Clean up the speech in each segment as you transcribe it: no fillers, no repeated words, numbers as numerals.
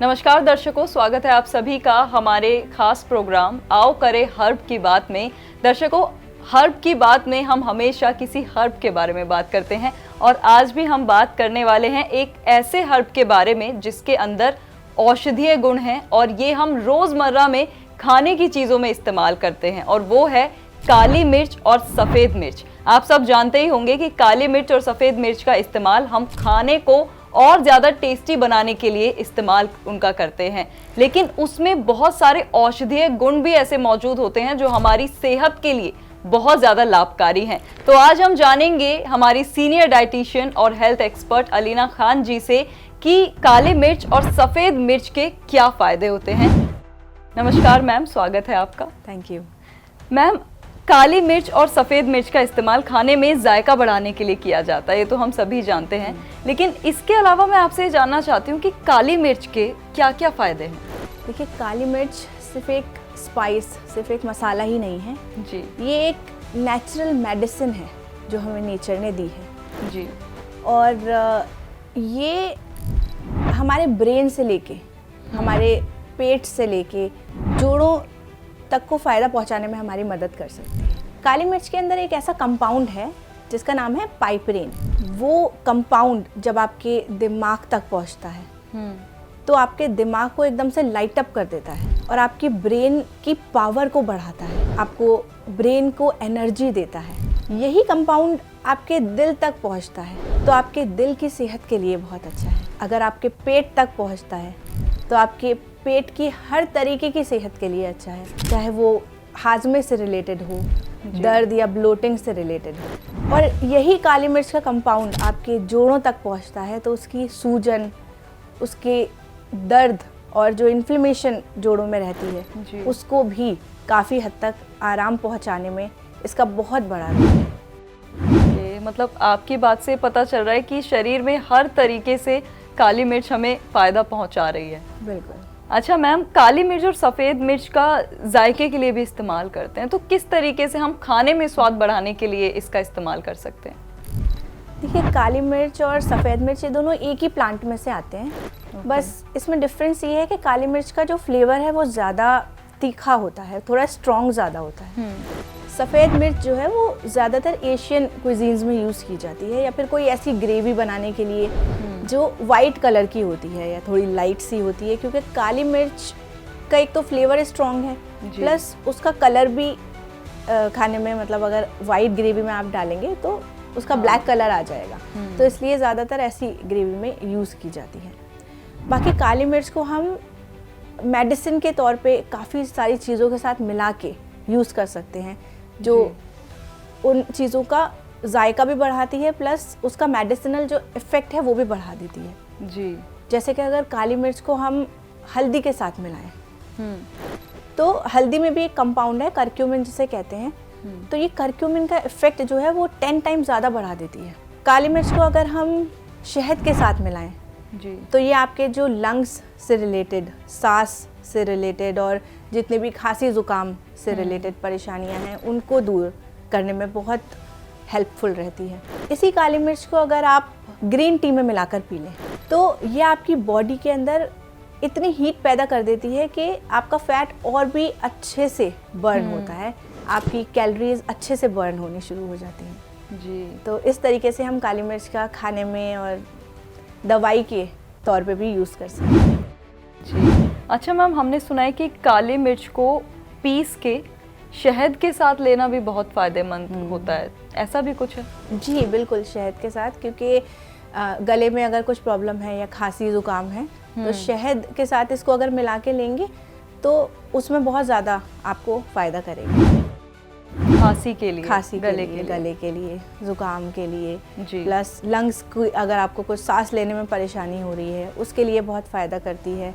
नमस्कार दर्शकों, स्वागत है आप सभी का हमारे खास प्रोग्राम आओ करें हर्ब की बात में। दर्शकों, हर्ब की बात में हम हमेशा किसी हर्ब के बारे में बात करते हैं और आज भी हम बात करने वाले हैं एक ऐसे हर्ब के बारे में जिसके अंदर औषधीय गुण हैं और ये हम रोजमर्रा में खाने की चीजों में इस्तेमाल करते हैं और वो है काली मिर्च और सफेद मिर्च। आप सब जानते ही होंगे कि काली मिर्च और सफेद मिर्च का इस्तेमाल हम खाने को और ज़्यादा टेस्टी बनाने के लिए इस्तेमाल उनका करते हैं, लेकिन उसमें बहुत सारे औषधीय गुण भी ऐसे मौजूद होते हैं जो हमारी सेहत के लिए बहुत ज़्यादा लाभकारी हैं। तो आज हम जानेंगे हमारी सीनियर डाइटिशियन और हेल्थ एक्सपर्ट अलीना खान जी से कि काली मिर्च और सफ़ेद मिर्च के क्या फ़ायदे होते हैं। नमस्कार मैम, स्वागत है आपका। थैंक यू मैम, काली मिर्च और सफ़ेद मिर्च का इस्तेमाल खाने में जायका बढ़ाने के लिए किया जाता है, ये तो हम सभी जानते हैं, लेकिन इसके अलावा मैं आपसे जानना चाहती हूँ कि काली मिर्च के क्या क्या फ़ायदे हैं। देखिए, काली मिर्च सिर्फ एक स्पाइस, सिर्फ एक मसाला ही नहीं है जी, ये एक नेचुरल मेडिसिन है जो हमें नेचर ने दी है जी। और ये हमारे ब्रेन से लेके हमारे पेट से लेके जोड़ों तक को फ़ायदा पहुंचाने में हमारी मदद कर सकती है। काली मिर्च के अंदर एक ऐसा कंपाउंड है जिसका नाम है पाइपरेन। वो कंपाउंड जब आपके दिमाग तक पहुंचता है तो आपके दिमाग को एकदम से लाइट अप कर देता है और आपकी ब्रेन की पावर को बढ़ाता है, आपको ब्रेन को एनर्जी देता है। यही कंपाउंड आपके दिल तक पहुंचता है तो आपके दिल की सेहत के लिए बहुत अच्छा है। अगर आपके पेट तक पहुंचता है तो आपके पेट की हर तरीके की सेहत के लिए अच्छा है, चाहे वो हाजमे से रिलेटेड हो, दर्द या ब्लोटिंग से रिलेटेड हो। और यही काली मिर्च का कंपाउंड आपके जोड़ों तक पहुंचता है तो उसकी सूजन, उसके दर्द और जो इन्फ्लेमेशन जोड़ों में रहती है उसको भी काफ़ी हद तक आराम पहुंचाने में इसका बहुत बड़ा रोल है। मतलब आपकी बात से पता चल रहा है कि शरीर में हर तरीके से काली मिर्च हमें फ़ायदा पहुंचा रही है। बिल्कुल। अच्छा मैम, काली मिर्च और सफ़ेद मिर्च का जायके के लिए भी इस्तेमाल करते हैं, तो किस तरीके से हम खाने में स्वाद बढ़ाने के लिए इसका इस्तेमाल कर सकते हैं? देखिए, काली मिर्च और सफ़ेद मिर्च ये दोनों एक ही प्लांट में से आते हैं। बस इसमें डिफरेंस ये है कि काली मिर्च का जो फ्लेवर है वो ज़्यादा तीखा होता है, थोड़ा स्ट्रॉन्ग ज़्यादा होता है। सफ़ेद मिर्च जो है वो ज़्यादातर एशियन क्विजीन्स में यूज़ की जाती है या फिर कोई ऐसी ग्रेवी बनाने के लिए जो वाइट कलर की होती है या थोड़ी लाइट सी होती है, क्योंकि काली मिर्च का एक तो फ्लेवर स्ट्रॉन्ग है प्लस उसका कलर भी खाने में, मतलब अगर वाइट ग्रेवी में आप डालेंगे तो उसका ब्लैक कलर आ जाएगा, तो इसलिए ज़्यादातर ऐसी ग्रेवी में यूज़ की जाती है। बाकी काली मिर्च को हम मेडिसिन के तौर पे काफ़ी सारी चीज़ों के साथ मिला के यूज़ कर सकते हैं जो उन चीज़ों का जायका भी बढ़ाती है प्लस उसका मेडिसिनल जो इफ़ेक्ट है वो भी बढ़ा देती है। जी। जैसे कि अगर काली मिर्च को हम हल्दी के साथ मिलाएं तो हल्दी में भी एक कंपाउंड है करक्यूमिन जिसे कहते हैं, तो ये करक्यूमिन का इफ़ेक्ट जो है वो 10 टाइम ज़्यादा बढ़ा देती है। काली मिर्च को अगर हम शहद के साथ मिलाएं जी, तो ये आपके जो लंग्स से रिलेटेड, सांस से रिलेटेड और जितने भी खांसी ज़ुकाम से रिलेटेड परेशानियां हैं उनको दूर करने में बहुत हेल्पफुल रहती है। इसी काली मिर्च को अगर आप ग्रीन टी में मिलाकर पी लें तो ये आपकी बॉडी के अंदर इतनी हीट पैदा कर देती है कि आपका फैट और भी अच्छे से बर्न होता है, आपकी कैलोरीज अच्छे से बर्न होनी शुरू हो जाती हैं। जी। तो इस तरीके से हम काली मिर्च का खाने में और दवाई के तौर पे भी यूज़ कर सकते हैं। जी। अच्छा मैम, हमने सुना है कि काली मिर्च को पीस के शहद के साथ लेना भी बहुत फ़ायदेमंद होता है, ऐसा भी कुछ है? जी बिल्कुल, शहद के साथ, क्योंकि गले में अगर कुछ प्रॉब्लम है या खांसी ज़ुकाम है तो शहद के साथ इसको अगर मिला के लेंगे तो उसमें बहुत ज़्यादा आपको फ़ायदा करेगा। खांसी के लिए, गले के लिए, ज़ुकाम के लिए, जी। प्लस लंग्स की अगर आपको कुछ सांस लेने में परेशानी हो रही है उसके लिए बहुत फ़ायदा करती है।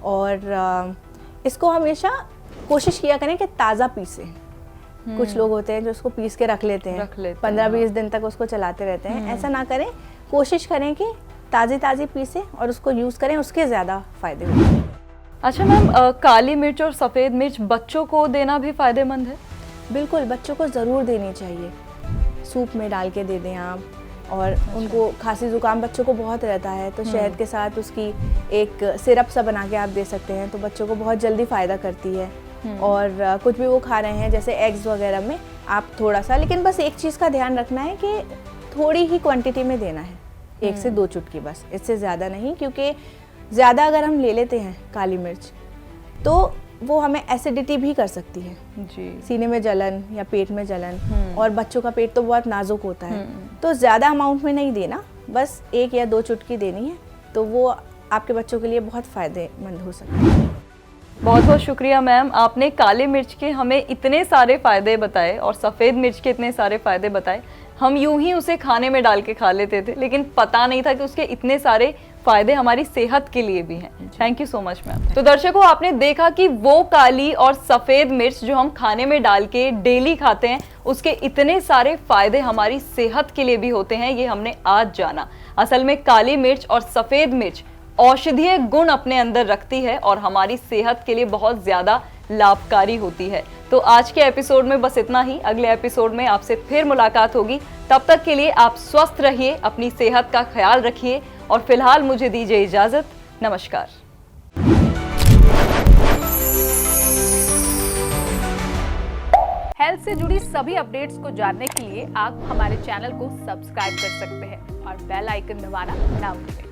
और इसको हमेशा कोशिश किया करें कि ताज़ा पीसें। कुछ लोग होते हैं जो उसको पीस के रख लेते हैं, 15-20 दिन तक उसको चलाते रहते हैं, ऐसा ना करें, कोशिश करें कि ताज़ी पीसें और उसको यूज़ करें, उसके ज़्यादा फ़ायदे होते हैं। अच्छा मैम, काली मिर्च और सफ़ेद मिर्च बच्चों को देना भी फ़ायदेमंद है? बिल्कुल, बच्चों को ज़रूर देनी चाहिए। सूप में डाल के दे दें आप और उनको खांसी ज़ुकाम बच्चों को बहुत रहता है, तो शहद के साथ उसकी एक सिरप सा बना के आप दे सकते हैं, तो बच्चों को बहुत जल्दी फ़ायदा करती है। और कुछ भी वो खा रहे हैं जैसे एग्स वगैरह में आप थोड़ा सा, लेकिन बस एक चीज़ का ध्यान रखना है कि थोड़ी ही क्वांटिटी में देना है, 1 से 2 चुटकी बस, इससे ज़्यादा नहीं, क्योंकि ज़्यादा अगर हम ले लेते हैं काली मिर्च तो वो हमें एसिडिटी भी कर सकती है जी। सीने में जलन या पेट में जलन, और बच्चों का पेट तो बहुत नाजुक होता है, तो ज़्यादा अमाउंट में नहीं देना, बस 1 या 2 चुटकी देनी है, तो वो आपके बच्चों के लिए बहुत फ़ायदेमंद हो सकता है। बहुत बहुत शुक्रिया मैम, आपने काले मिर्च के हमें इतने सारे फ़ायदे बताए और सफ़ेद मिर्च के इतने सारे फ़ायदे बताए। हम यूं ही उसे खाने में डाल के खा लेते थे, लेकिन पता नहीं था कि उसके इतने सारे फ़ायदे हमारी सेहत के लिए भी हैं। Thank you so much ma'am. तो दर्शकों, आपने देखा कि वो काली और सफ़ेद मिर्च जो हम खाने में डाल के डेली खाते हैं, उसके इतने सारे फ़ायदे हमारी सेहत के लिए भी होते हैं, ये हमने आज जाना। असल में काली मिर्च और सफ़ेद मिर्च औषधीय गुण अपने अंदर रखती है और हमारी सेहत के लिए बहुत ज़्यादा लाभकारी होती है। तो आज के एपिसोड में बस इतना ही। अगले एपिसोड में आपसे फिर मुलाकात होगी। तब तक के लिए आप स्वस्थ रहिए, अपनी सेहत का ख्याल रखिए और फिलहाल मुझे दीजिए इजाज़त। नमस्कार। हेल्थ से जुड़ी सभी अपडेट्स को जानने के लिए आप हमारे चैनल को सब्सक्राइब कर सकते हैं और बेल आइकन दबाना ना भूलें।